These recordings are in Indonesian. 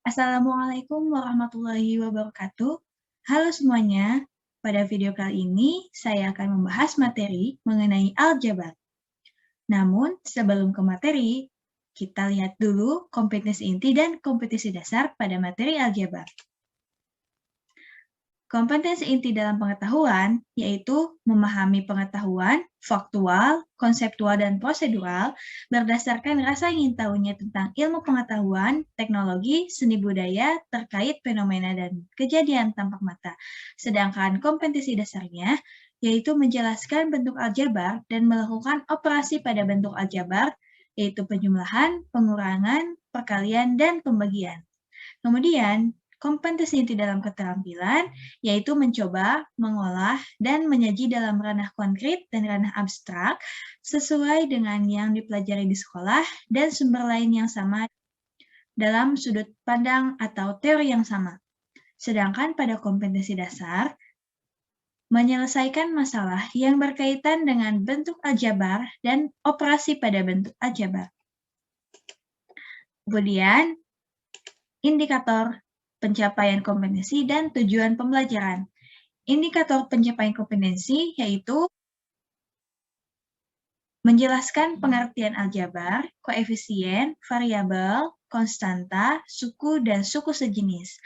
Assalamualaikum warahmatullahi wabarakatuh. Halo semuanya, pada video kali ini saya akan membahas materi mengenai aljabar. Namun, sebelum ke materi, kita lihat dulu kompetensi inti dan kompetensi dasar pada materi aljabar. Kompetensi inti dalam pengetahuan yaitu memahami pengetahuan, faktual, konseptual, dan prosedural berdasarkan rasa ingin tahunya tentang ilmu pengetahuan, teknologi, seni budaya terkait fenomena dan kejadian tampak mata. Sedangkan kompetensi dasarnya yaitu menjelaskan bentuk aljabar dan melakukan operasi pada bentuk aljabar, yaitu penjumlahan, pengurangan, perkalian, dan pembagian. Kemudian, kompetensi inti dalam keterampilan yaitu mencoba, mengolah, dan menyaji dalam ranah konkret dan ranah abstrak sesuai dengan yang dipelajari di sekolah dan sumber lain yang sama dalam sudut pandang atau teori yang sama. Sedangkan pada kompetensi dasar, menyelesaikan masalah yang berkaitan dengan bentuk aljabar dan operasi pada bentuk aljabar. Kemudian, indikator pencapaian kompetensi dan tujuan pembelajaran. Indikator pencapaian kompetensi yaitu menjelaskan pengertian aljabar, koefisien, variabel, konstanta, suku, dan suku sejenis.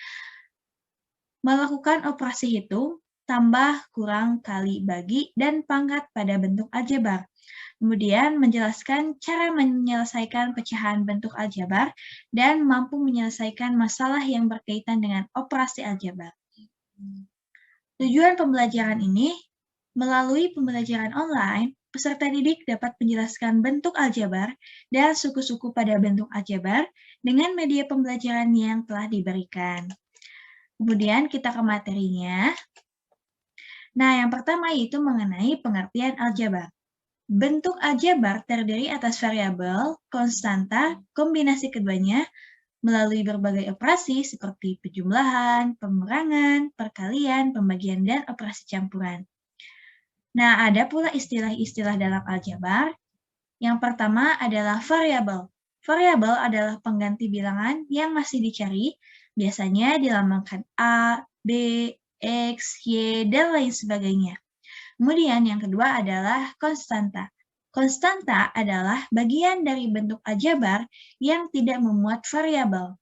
Melakukan operasi hitung, tambah, kurang, kali, bagi, dan pangkat pada bentuk aljabar. Kemudian menjelaskan cara menyelesaikan pecahan bentuk aljabar dan mampu menyelesaikan masalah yang berkaitan dengan operasi aljabar. Tujuan pembelajaran ini, melalui pembelajaran online, peserta didik dapat menjelaskan bentuk aljabar dan suku-suku pada bentuk aljabar dengan media pembelajaran yang telah diberikan. Kemudian kita ke materinya. Nah, yang pertama yaitu mengenai pengertian aljabar. Bentuk aljabar terdiri atas variabel, konstanta, kombinasi keduanya, melalui berbagai operasi seperti penjumlahan, pengurangan, perkalian, pembagian, dan operasi campuran. Nah, ada pula istilah-istilah dalam aljabar. Yang pertama adalah variabel. Variabel adalah pengganti bilangan yang masih dicari, biasanya dilambangkan A, B, X, Y, dan lain sebagainya. Kemudian yang kedua adalah konstanta. Konstanta adalah bagian dari bentuk aljabar yang tidak memuat variabel.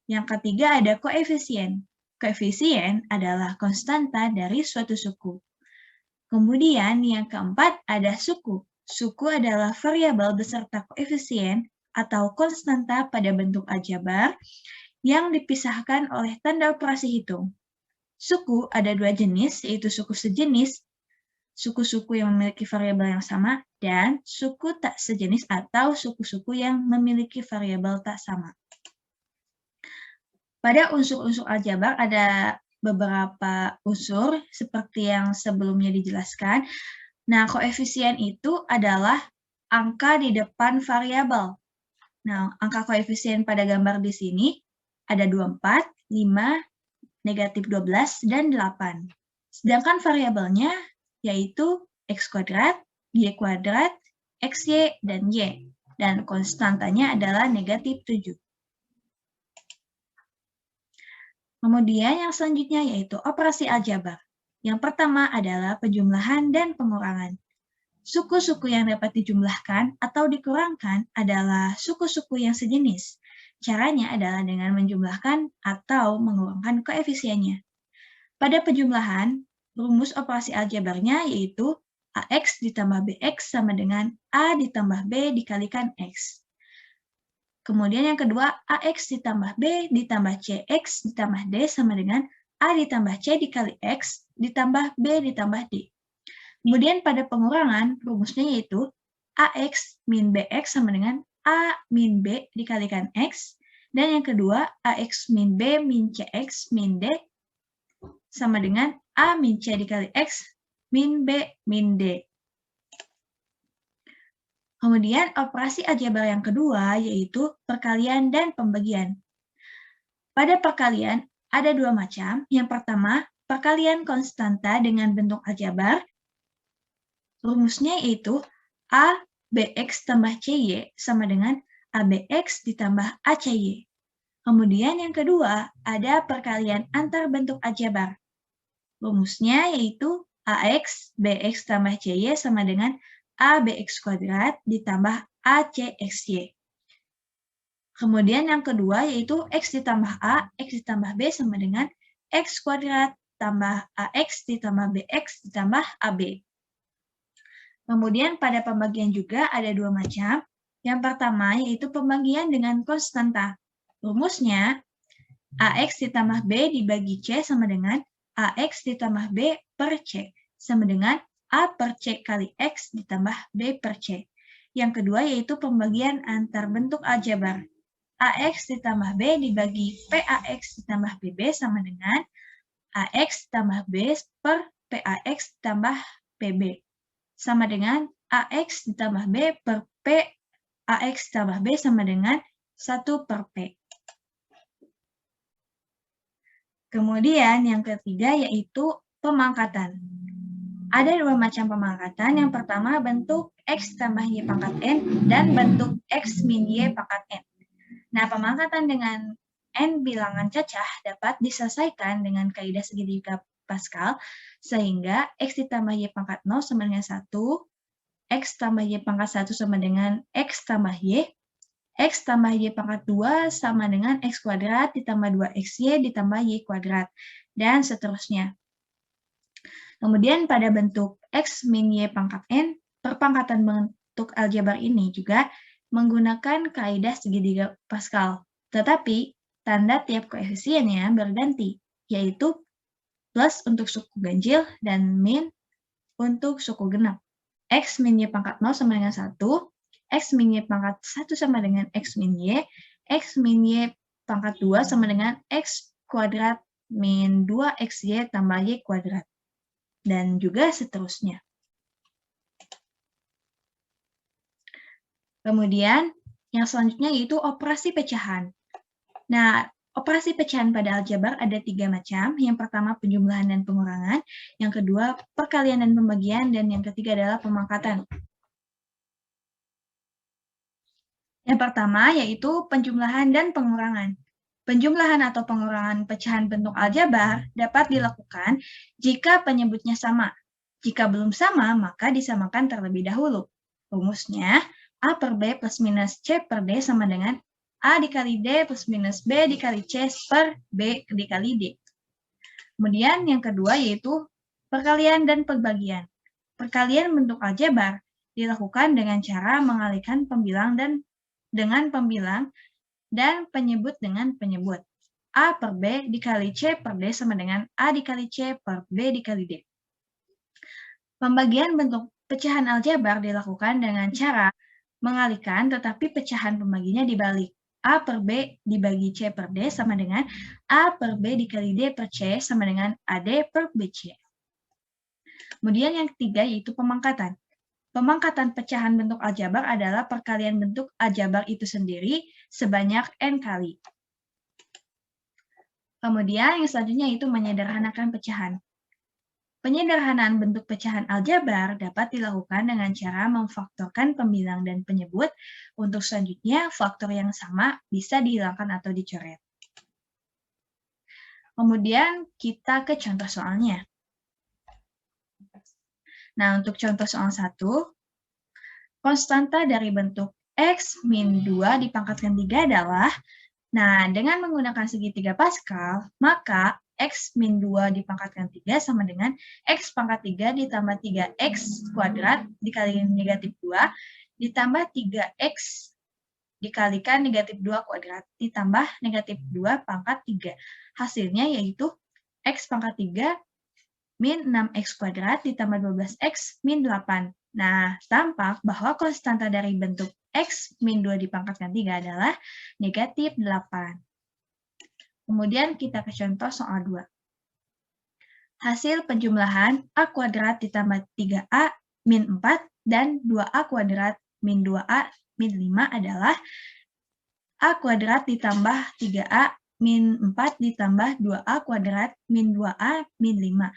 Yang ketiga ada koefisien. Koefisien adalah konstanta dari suatu suku. Kemudian yang keempat ada suku. Suku adalah variabel beserta koefisien atau konstanta pada bentuk aljabar yang dipisahkan oleh tanda operasi hitung. Suku ada dua jenis, yaitu suku sejenis, suku-suku yang memiliki variabel yang sama, dan suku tak sejenis atau suku-suku yang memiliki variabel tak sama. Pada unsur-unsur aljabar ada beberapa unsur seperti yang sebelumnya dijelaskan. Nah, koefisien itu adalah angka di depan variabel. Nah, angka koefisien pada gambar di sini ada 24, 5, negatif 12, dan 8. Sedangkan variabelnya yaitu X kuadrat, Y kuadrat, XY, dan Y. Dan konstantanya adalah negatif 7. Kemudian yang selanjutnya yaitu operasi aljabar. Yang pertama adalah penjumlahan dan pengurangan. Suku-suku yang dapat dijumlahkan atau dikurangkan adalah suku-suku yang sejenis. Caranya adalah dengan menjumlahkan atau mengurangkan koefisiennya. Pada penjumlahan, rumus operasi aljabarnya yaitu AX ditambah BX sama dengan A ditambah B dikalikan X. Kemudian yang kedua, AX ditambah B ditambah CX ditambah D sama dengan A ditambah C dikali X ditambah B ditambah D. Kemudian pada pengurangan, rumusnya yaitu AX min BX sama dengan A min B dikalikan X. Dan yang kedua, AX min B min CX min D sama dengan A min C dikali X min B min D. Kemudian operasi aljabar yang kedua yaitu perkalian dan pembagian. Pada perkalian ada dua macam. Yang pertama, perkalian konstanta dengan bentuk aljabar. Rumusnya yaitu A BX tambah CY sama dengan ABX ditambah ACY. Kemudian yang kedua, ada perkalian antar bentuk aljabar. Rumusnya yaitu AX BX tambah CY sama dengan ABX kuadrat ditambah ACXY. Kemudian yang kedua yaitu X ditambah A, X ditambah B sama dengan X kuadrat tambah AX ditambah BX ditambah AB. Kemudian pada pembagian juga ada dua macam. Yang pertama yaitu pembagian dengan konstanta. Rumusnya AX ditambah B dibagi C sama dengan AX ditambah B per C sama dengan A per C kali X ditambah B per C. Yang kedua yaitu pembagian antar bentuk aljabar. AX ditambah B dibagi PAX ditambah PB sama dengan AX tambah B per PAX tambah PB sama dengan AX ditambah B per PAX tambah B sama dengan 1 per P. Kemudian yang ketiga yaitu pemangkatan. Ada dua macam pemangkatan. Yang pertama bentuk X tambah Y pangkat N dan bentuk X min Y pangkat N. Nah, pemangkatan dengan N bilangan cacah dapat diselesaikan dengan kaidah segitiga Pascal, sehingga X ditambah Y pangkat 0 sama dengan 1, X tambah Y pangkat 1 sama dengan X tambah Y, X tambah Y pangkat 2 sama dengan X kuadrat ditambah 2XY ditambah Y kuadrat, dan seterusnya. Kemudian pada bentuk X min Y pangkat N, perpangkatan bentuk aljabar ini juga menggunakan kaidah segitiga Pascal. Tetapi, tanda tiap koefisiennya berganti, yaitu plus untuk suku ganjil dan min untuk suku genap. X min Y pangkat 0 sama dengan 1, X min Y pangkat 1 sama dengan X min Y, X min Y pangkat 2 sama dengan X kuadrat min 2XY tambah Y kuadrat. Dan juga seterusnya. Kemudian, yang selanjutnya yaitu operasi pecahan. Nah, operasi pecahan pada aljabar ada 3 macam. Yang pertama, penjumlahan dan pengurangan. Yang kedua, perkalian dan pembagian. Dan yang ketiga adalah pemangkatan. Yang pertama yaitu penjumlahan dan pengurangan. Penjumlahan atau pengurangan pecahan bentuk aljabar dapat dilakukan jika penyebutnya sama. Jika belum sama, maka disamakan terlebih dahulu. Rumusnya, A per B plus minus C per D sama dengan A dikali D plus minus B dikali C per B dikali D. Kemudian yang kedua yaitu perkalian dan pembagian. Perkalian bentuk aljabar dilakukan dengan cara mengalihkan pembilang dengan pembilang dan penyebut dengan penyebut. A per B dikali C per D sama dengan A dikali C per B dikali D. Pembagian bentuk pecahan aljabar dilakukan dengan cara mengalihkan, tetapi pecahan pembaginya dibalik. A per B dibagi C per D sama dengan A per B dikali D per C sama dengan AD per BC. Kemudian yang ketiga yaitu pemangkatan. Pemangkatan pecahan bentuk aljabar adalah perkalian bentuk aljabar itu sendiri sebanyak N kali. Kemudian yang selanjutnya itu menyederhanakan pecahan. Penyederhanaan bentuk pecahan aljabar dapat dilakukan dengan cara memfaktorkan pembilang dan penyebut. Untuk selanjutnya, faktor yang sama bisa dihilangkan atau dicoret. Kemudian kita ke contoh soalnya. Nah, untuk contoh soal 1, konstanta dari bentuk X min 2 dipangkatkan 3 adalah, nah, dengan menggunakan segitiga Pascal, maka X min 2 dipangkatkan 3 sama dengan X pangkat 3 ditambah 3X kuadrat dikali negatif 2 ditambah 3X dikalikan negatif 2 kuadrat ditambah negatif 2 pangkat 3. Hasilnya yaitu X pangkat 3 min 6X kuadrat ditambah 12X min 8. Nah, tampak bahwa konstanta dari bentuk X min 2 dipangkatkan 3 adalah negatif 8. Kemudian kita ke contoh soal 2. Hasil penjumlahan A kuadrat ditambah 3A min 4 dan 2A kuadrat min 2A min 5 adalah A kuadrat ditambah 3A min 4 ditambah 2A kuadrat min 2A min 5.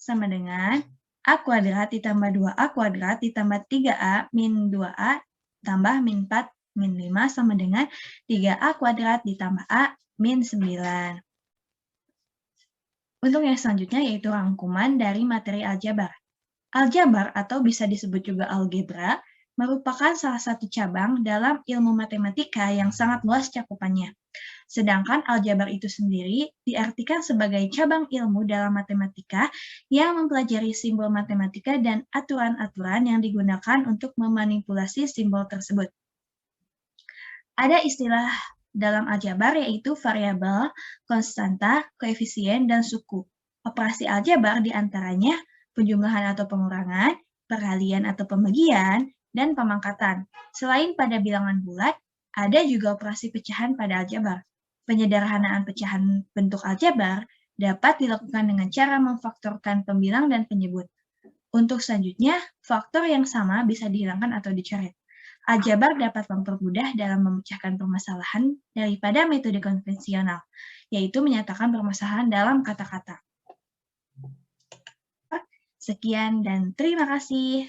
Sama dengan A kuadrat ditambah 2A kuadrat ditambah 3A min 2A tambah min 4 min 5 sama dengan 3A kuadrat ditambah A min 9. Untuk yang selanjutnya yaitu rangkuman dari materi aljabar. Aljabar atau bisa disebut juga algebra merupakan salah satu cabang dalam ilmu matematika yang sangat luas cakupannya. Sedangkan aljabar itu sendiri diartikan sebagai cabang ilmu dalam matematika yang mempelajari simbol matematika dan aturan-aturan yang digunakan untuk memanipulasi simbol tersebut. Ada istilah dalam aljabar yaitu variabel, konstanta, koefisien, dan suku. Operasi aljabar diantaranya penjumlahan atau pengurangan, perkalian atau pembagian, dan pemangkatan. Selain pada bilangan bulat, ada juga operasi pecahan pada aljabar. Penyederhanaan pecahan bentuk aljabar dapat dilakukan dengan cara memfaktorkan pembilang dan penyebut. Untuk selanjutnya, faktor yang sama bisa dihilangkan atau dicoret. Aljabar dapat mempermudah dalam memecahkan permasalahan daripada metode konvensional, yaitu menyatakan permasalahan dalam kata-kata. Sekian dan terima kasih.